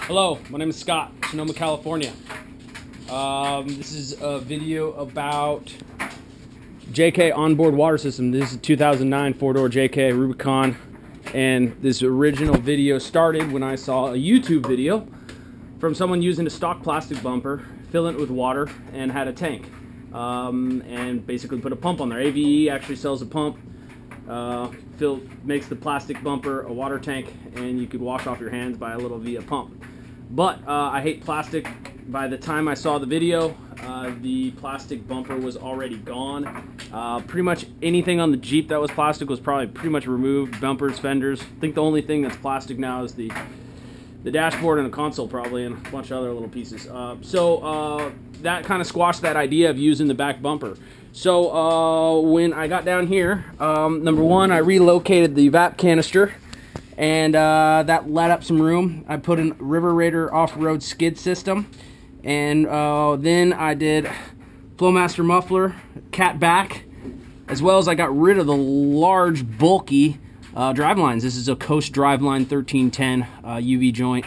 Hello, my name is Scott, Sonoma, California. This is a video about JK onboard water system. This is a 2009 four-door JK Rubicon, and this original video started when I saw a YouTube video from someone using a stock plastic bumper, filling it with water, and had a tank, and basically put a pump on there. AVE actually sells a pump. Makes the plastic bumper a water tank, and you could wash off your hands by a little via pump. But I hate plastic. By the time I saw the video, the plastic bumper was already gone. Pretty much anything on the Jeep that was plastic was probably pretty much removed. Bumpers, fenders. I think the only thing that's plastic now is the dashboard and the console probably, and a bunch of other little pieces. That kind of squashed that idea of using the back bumper. So when I got down here, number one, I relocated the VAP canister, and that let up some room. I put in River Raider off-road skid system, and then I did Flowmaster muffler, cat back, as well as I got rid of the large, bulky drive lines. This is a Coast driveline 1310 UV joint,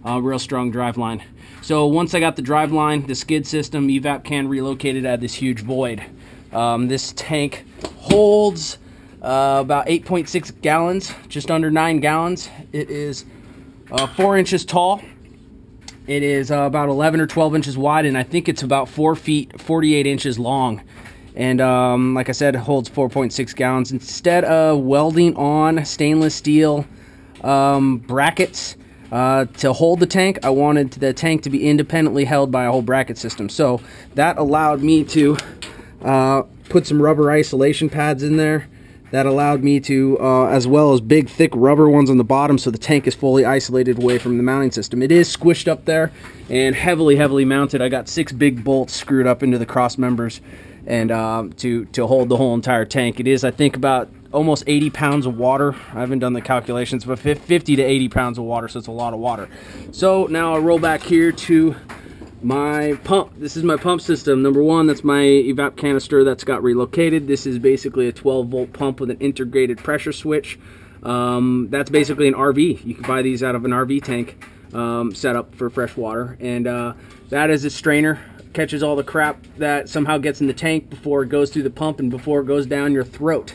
real strong drive line. So once I got the drive line, the skid system, evap can relocated at this huge void. This tank holds about 8.6 gallons, just under 9 gallons. It is 4 inches tall. It is about 11 or 12 inches wide, and I think it's about 4 feet, 48 inches long. And like I said, it holds 4.6 gallons. Instead of welding on stainless steel brackets to hold the tank, I wanted the tank to be independently held by a whole bracket system. So that allowed me to put some rubber isolation pads in there. That allowed me to, as well as big thick rubber ones on the bottom, so the tank is fully isolated away from the mounting system. It is squished up there and heavily mounted. I got 6 big bolts screwed up into the cross members, and to hold the whole entire tank. It is, I think, about almost 80 pounds of water. I haven't done the calculations, but 50 to 80 pounds of water, so it's a lot of water. So now I roll back here to my pump. This is my pump system. Number one, that's my evap canister that's got relocated. This is basically a 12-volt pump with an integrated pressure switch. That's basically an RV. You can buy these out of an RV tank set up for fresh water. And that is a strainer. Catches all the crap that somehow gets in the tank before it goes through the pump and before it goes down your throat.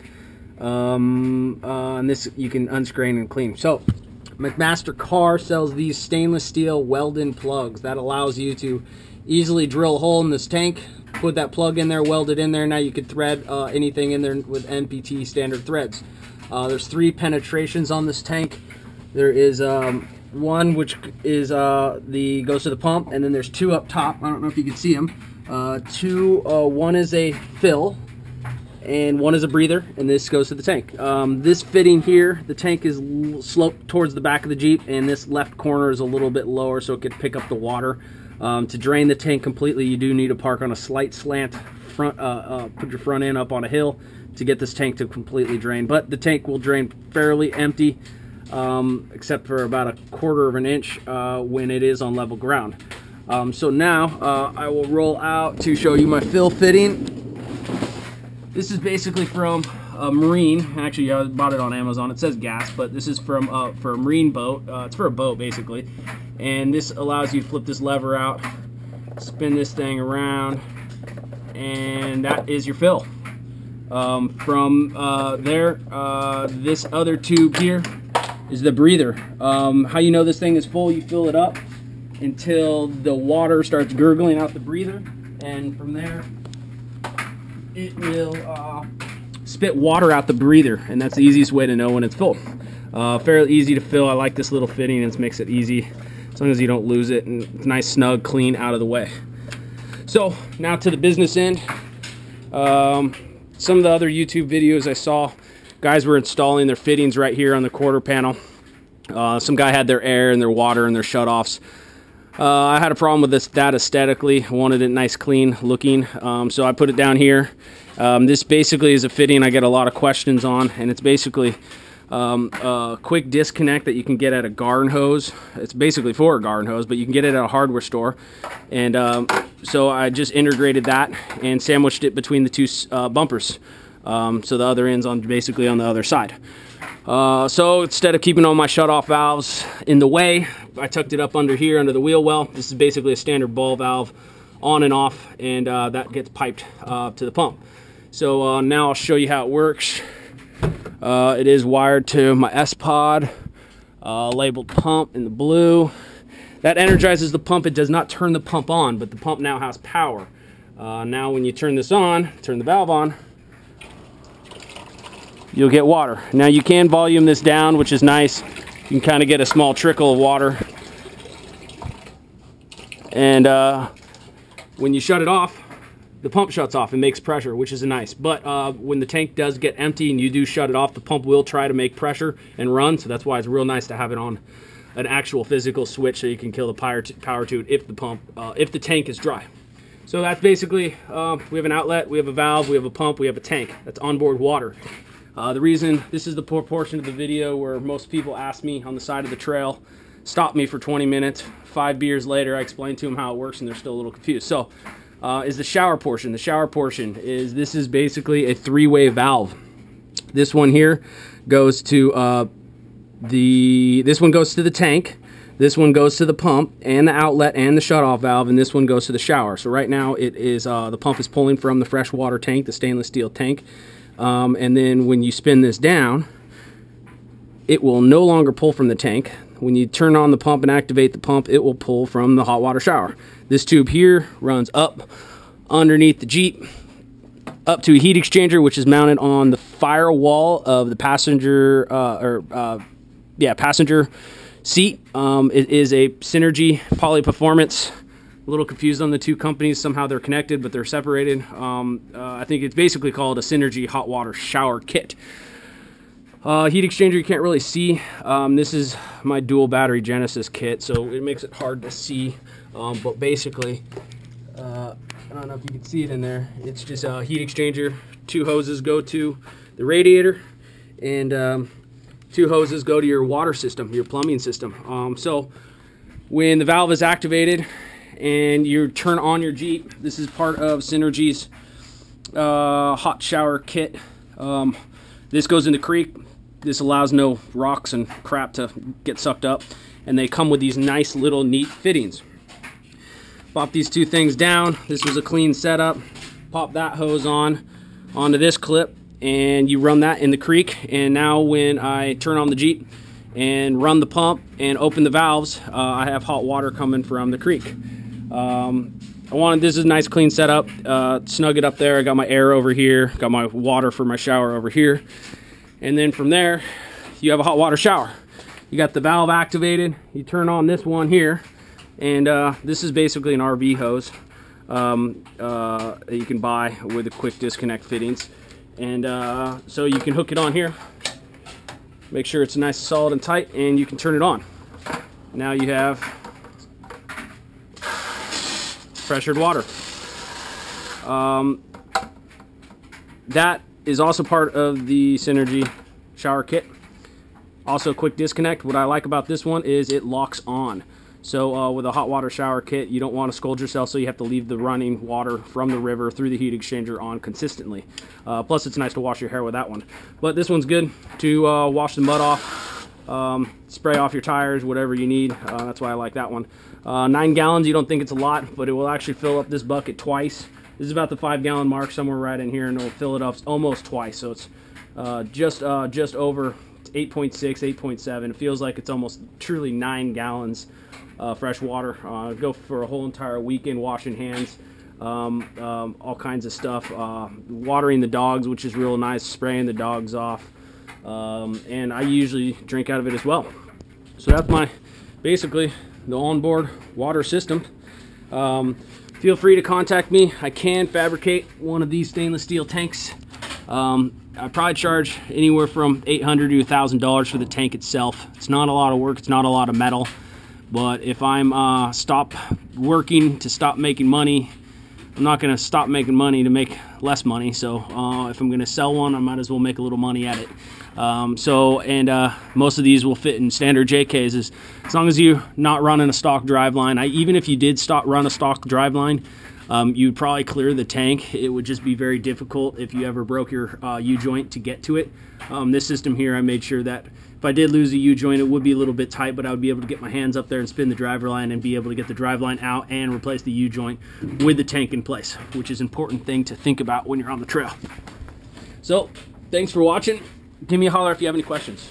And this you can unscreen and clean. So McMaster Car sells these stainless steel weld-in plugs. That allows you to easily drill a hole in this tank, put that plug in there, weld it in there. Now you could thread anything in there with NPT standard threads. There's 3 penetrations on this tank. There is one which is goes to the pump, and then there's 2 up top. I don't know if you can see them. One is a fill, and one is a breather, and this goes to the tank. This fitting here, the tank is sloped towards the back of the Jeep, and this left corner is a little bit lower so it could pick up the water. To drain the tank completely, you do need to park on a slight slant front, put your front end up on a hill to get this tank to completely drain. But the tank will drain fairly empty, except for about 1/4 of an inch when it is on level ground. So now I will roll out to show you my fill fitting. This is basically from a marine. Actually, I bought it on Amazon. It says gas, but this is from for a marine boat. It's for a boat, basically. And this allows you to flip this lever out, spin this thing around, and that is your fill. From there, this other tube here is the breather. How you know this thing is full, you fill it up until the water starts gurgling out the breather, and from there, it will spit water out the breather, and that's the easiest way to know when it's full. Fairly easy to fill. I like this little fitting, and it makes it easy as long as you don't lose it, and it's nice, snug, clean, out of the way. So now to the business end. Some of the other YouTube videos I saw, guys were installing their fittings right here on the quarter panel. Some guy had their air and their water and their shutoffs. I had a problem with that aesthetically. I wanted it nice, clean looking, so I put it down here. This basically is a fitting I get a lot of questions on, and it's basically a quick disconnect that you can get at a garden hose. It's basically for a garden hose, but you can get it at a hardware store. And so I just integrated that and sandwiched it between the 2 bumpers. So the other end's basically on the other side. So instead of keeping all my shutoff valves in the way, I tucked it up under here under the wheel well. This is basically a standard ball valve, on and off, and that gets piped to the pump. So now I'll show you how it works. It is wired to my S-Pod, labeled pump in the blue. That energizes the pump. It does not turn the pump on, but the pump now has power. Now when you turn this on, turn the valve on, you'll get water. Now you can volume this down, which is nice. You can kind of get a small trickle of water. And when you shut it off, the pump shuts off and makes pressure, which is nice. But when the tank does get empty and you do shut it off, the pump will try to make pressure and run. So that's why it's real nice to have it on an actual physical switch, so you can kill the power to it if the tank is dry. So that's basically, we have an outlet, we have a valve, we have a pump, we have a tank. That's onboard water. The reason this is the portion of the video where most people ask me on the side of the trail, stop me for 20 minutes, 5 beers later, I explain to them how it works and they're still a little confused. So is the shower portion. The shower portion is, this is basically a 3-way valve. This one here goes to this one goes to the tank, this one goes to the pump and the outlet and the shutoff valve, and this one goes to the shower. So right now it is the pump is pulling from the freshwater tank, the stainless steel tank, and then when you spin this down, it will no longer pull from the tank. When you turn on the pump and activate the pump, it will pull from the hot water shower. This tube here runs up underneath the Jeep up to a heat exchanger, which is mounted on the firewall of the passenger passenger seat. It is a Synergy Poly Performance. A little confused on the two companies. Somehow they're connected, but they're separated. I think it's basically called a Synergy hot water shower kit. Heat exchanger you can't really see. This is my dual battery Genesis kit, so it makes it hard to see. But basically, I don't know if you can see it in there. It's just a heat exchanger. 2 hoses go to the radiator, and 2 hoses go to your water system, your plumbing system. So when the valve is activated and you turn on your Jeep, this is part of Synergy's hot shower kit. This goes in the creek. This allows no rocks and crap to get sucked up, and they come with these nice little neat fittings. Pop these 2 things down. This was a clean setup. Pop that hose onto this clip, and you run that in the creek. And now when I turn on the Jeep and run the pump and open the valves, I have hot water coming from the creek. This is a nice clean setup. Snug it up there. I got my air over here, got my water for my shower over here. And then from there, you have a hot water shower. You got the valve activated. You turn on this one here, and this is basically an RV hose that you can buy with the quick disconnect fittings. And so you can hook it on here, make sure it's nice, solid, and tight, and you can turn it on. Now you have pressured water. That is also part of the Synergy shower kit. Also quick disconnect. What I like about this one is it locks on. So with a hot water shower kit, you don't want to scold yourself, so you have to leave the running water from the river through the heat exchanger on consistently. Plus it's nice to wash your hair with that one. But this one's good to wash the mud off, spray off your tires, whatever you need. That's why I like that one. 9 gallons, you don't think it's a lot, but it will actually fill up this bucket twice. This is about the 5-gallon mark, somewhere right in here, and it'll fill it up almost twice. So it's just over 8.6, 8.7. It feels like it's almost truly 9 gallons fresh water. Go for a whole entire weekend washing hands, all kinds of stuff. Watering the dogs, which is real nice, spraying the dogs off. And I usually drink out of it as well. So that's basically the onboard water system. Feel free to contact me. I can fabricate one of these stainless steel tanks. I probably charge anywhere from $800 to $1,000 for the tank itself. It's not a lot of work, it's not a lot of metal, but if I'm stop working to stop making money, I'm not going to stop making money to make less money. So if I'm going to sell one, I might as well make a little money at it. Most of these will fit in standard JKs as long as you're not running a stock drive line. Even if you did run a stock drive line, You'd probably clear the tank. It would just be very difficult if you ever broke your U-joint to get to it. This system here, I made sure that if I did lose a U-joint, it would be a little bit tight, but I would be able to get my hands up there and spin the driver line and be able to get the drive line out and replace the U-joint with the tank in place, which is an important thing to think about when you're on the trail. So, thanks for watching. Give me a holler if you have any questions.